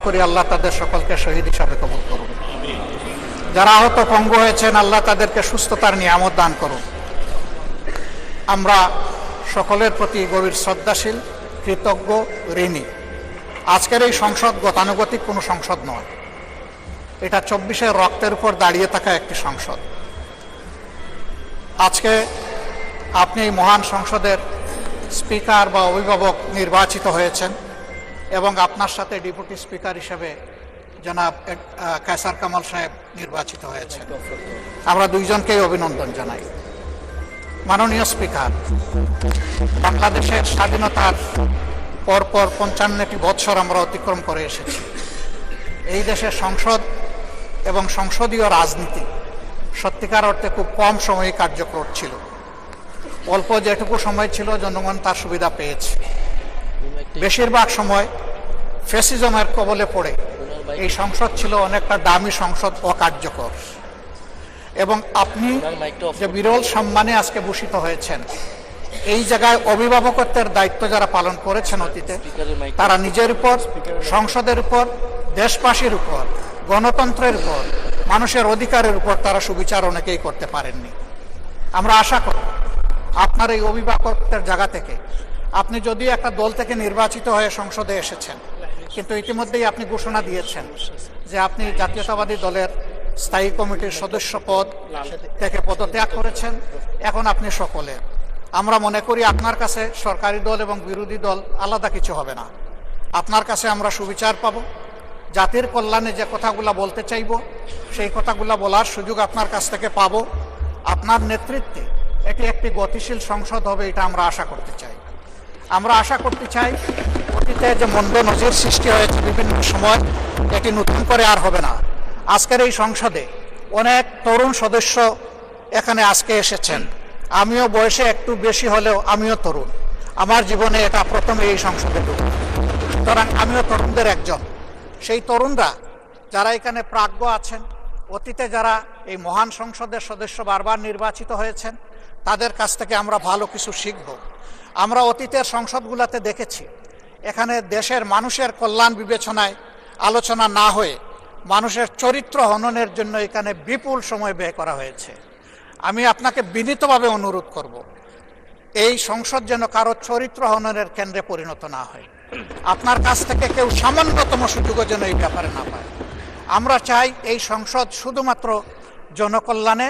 করি আল্লাহ তাদের সকলকে শহীদ হিসাবে কবুল করুন। যারা আহত পঙ্গু হয়েছেন আল্লাহ তাদেরকে সুস্থতার নিয়ামত দান করুন। আমরা সকলের প্রতি গভীর শ্রদ্ধাশীল, কৃতজ্ঞ, ঋণী। আজকের এই সংসদ গতানুগতিক কোনো সংসদ নয়, এটা 24-এর রক্তের উপর দাঁড়িয়ে থাকা একটি সংসদ। আজকে আপনি এই মহান সংসদের স্পিকার বা অভিভাবক নির্বাচিত হয়েছেন এবং আপনার সাথে ডেপুটি স্পিকার হিসেবে জনাব কায়সার কামাল সাহেব নির্বাচিত হয়েছেন। আমরা দুইজনকেই অভিনন্দন জানাই। মাননীয় স্পিকার, বাংলাদেশের স্বাধীনতার পরপর 55টি বৎসর আমরা অতিক্রম করে এসেছি। এই দেশের সংসদ এবং সংসদীয় রাজনীতি সত্যিকার অর্থে খুব কম সময়ে কার্যকর ছিল। অল্প যেটুকু সময় ছিল জনগণ তার সুবিধা পেয়েছে। বেশিরভাগ সময় ফ্যাসিজমের কবলে পড়ে এই সংসদ ছিল অনেকটা দামি সংসদ, অকার্যকর। এবং আপনি যে বিরল সম্মানে আজকে ভূষিত হয়েছেন, এই জায়গায় অভিভাবকত্বের দায়িত্ব যারা পালন করেছেন অতীতে, তারা নিজের উপর, সংসদের উপর, দেশবাসীর উপর, গণতন্ত্রের উপর, মানুষের অধিকারের উপর তারা সুবিচার অনেকেই করতে পারেননি। আমরা আশা করি আপনার এই অভিভাবকত্বের জায়গা থেকে, আপনি যদিও একটা দল থেকে নির্বাচিত হয়ে সংসদে এসেছেন, কিন্তু ইতিমধ্যেই আপনি ঘোষণা দিয়েছেন যে আপনি জাতীয়তাবাদী দলের স্থায়ী কমিটির সদস্য পদ থেকে পদত্যাগ করেছেন। এখন আপনি সকলের। আমরা মনে করি আপনার কাছে সরকারি দল এবং বিরোধী দল আলাদা কিছু হবে না। আপনার কাছে আমরা সুবিচার পাব, জাতির কল্যাণে যে কথাগুলো বলতে চাইব সেই কথাগুলো বলার সুযোগ আপনার কাছ থেকে পাব। আপনার নেতৃত্বে এটি একটি গতিশীল সংসদ হবে, এটা আমরা আশা করতে চাই। আমরা আশা করতে চাই অতীতে যে মন্দ নজির সৃষ্টি হয়েছে বিভিন্ন সময়, এটি নতুন করে আর হবে না। আজকের এই সংসদে অনেক তরুণ সদস্য এখানে আজকে এসেছেন। আমিও বয়সে একটু বেশি হলেও আমিও তরুণ। আমার জীবনে এটা প্রথমে এই সংসদে ঢুকে, সুতরাং আমিও তরুণদের একজন। সেই তরুণরা যারা এখানে প্রাজ্ঞ আছেন, অতীতে যারা এই মহান সংসদের সদস্য বারবার নির্বাচিত হয়েছেন, তাদের কাছ থেকে আমরা ভালো কিছু শিখব। আমরা অতীতের সংসদগুলোতে দেখেছি এখানে দেশের মানুষের কল্যাণ বিবেচনায় আলোচনা না হয়ে মানুষের চরিত্র হননের জন্য এখানে বিপুল সময় ব্যয় করা হয়েছে। আমি আপনাকে বিনীতভাবে অনুরোধ করব, এই সংসদ যেন কারো চরিত্র হননের কেন্দ্রে পরিণত না হয়। আপনার কাছ থেকে কেউ সামান্যতম সুযোগও যেন এই ব্যাপারে না পায়। আমরা চাই এই সংসদ শুধুমাত্র জনকল্যাণে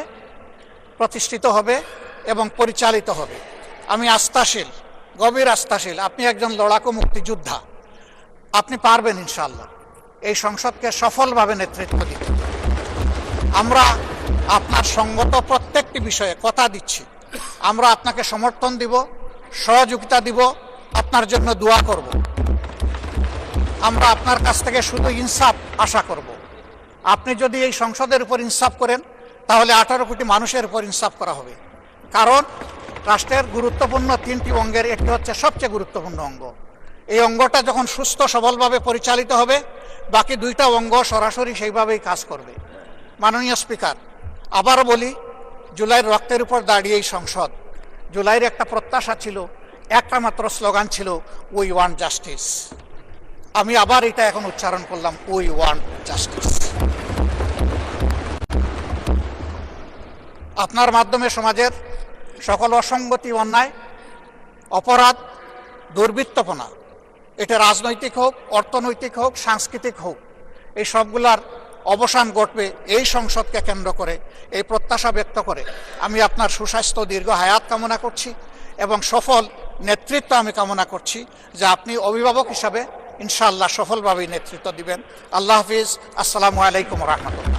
প্রতিষ্ঠিত হবে এবং পরিচালিত হবে। আমি আস্থাশীল, গভীর আস্থাশীল। আপনি একজন লড়াকু মুক্তিযোদ্ধা, আপনি পারবেন ইনশাআল্লাহ এই সংসদকে সফলভাবে নেতৃত্ব দিতে। আমরা আপনার সঙ্গত প্রত্যেকটি বিষয়ে কথা দিচ্ছি, আমরা আপনাকে সমর্থন দিব, সহযোগিতা দিব, আপনার জন্য দোয়া করব। আমরা আপনার কাছ থেকে শুধু ইনসাফ আশা করব। আপনি যদি এই সংসদের উপর ইনসাফ করেন, তাহলে 18 কোটি মানুষের উপর ইনসাফ করা হবে। কারণ রাষ্ট্রের গুরুত্বপূর্ণ 3টি অঙ্গের একটি হচ্ছে সবচেয়ে গুরুত্বপূর্ণ অঙ্গ। এই অঙ্গটা যখন সুস্থ সবলভাবে পরিচালিত হবে, বাকি 2টা অঙ্গ সরাসরি সেইভাবেই কাজ করবে। মাননীয় স্পিকার, আবারও বলি, জুলাইয়ের রক্তের উপর দাঁড়িয়ে এই সংসদ, জুলাইয়ের একটা প্রত্যাশা ছিল, একটা মাত্র স্লোগান ছিল, উই ওয়ান্ট জাস্টিস। আমি আবার এটা এখন উচ্চারণ করলাম, উই ওয়ান্ট জাস্টিস। আপনার মাধ্যমে সমাজের সকল অসঙ্গতি, অন্যায়, অপরাধ, দুর্বৃত্তপনা, এটা রাজনৈতিক হোক, অর্থনৈতিক হোক, সাংস্কৃতিক হোক, এই সবগুলার অবসান ঘটবে এই সংসদকে কেন্দ্র করে। এই প্রত্যাশা ব্যক্ত করে আমি আপনার সুস্বাস্থ্য, দীর্ঘ হায়াত কামনা করছি এবং সফল নেতৃত্ব আমি কামনা করছি, যে আপনি অভিভাবক হিসাবে ইনশাআল্লাহ সফলভাবে নেতৃত্ব দিবেন। আল্লাহ হাফিজ। আসসালামু আলাইকুম রহমতুল্লাহ।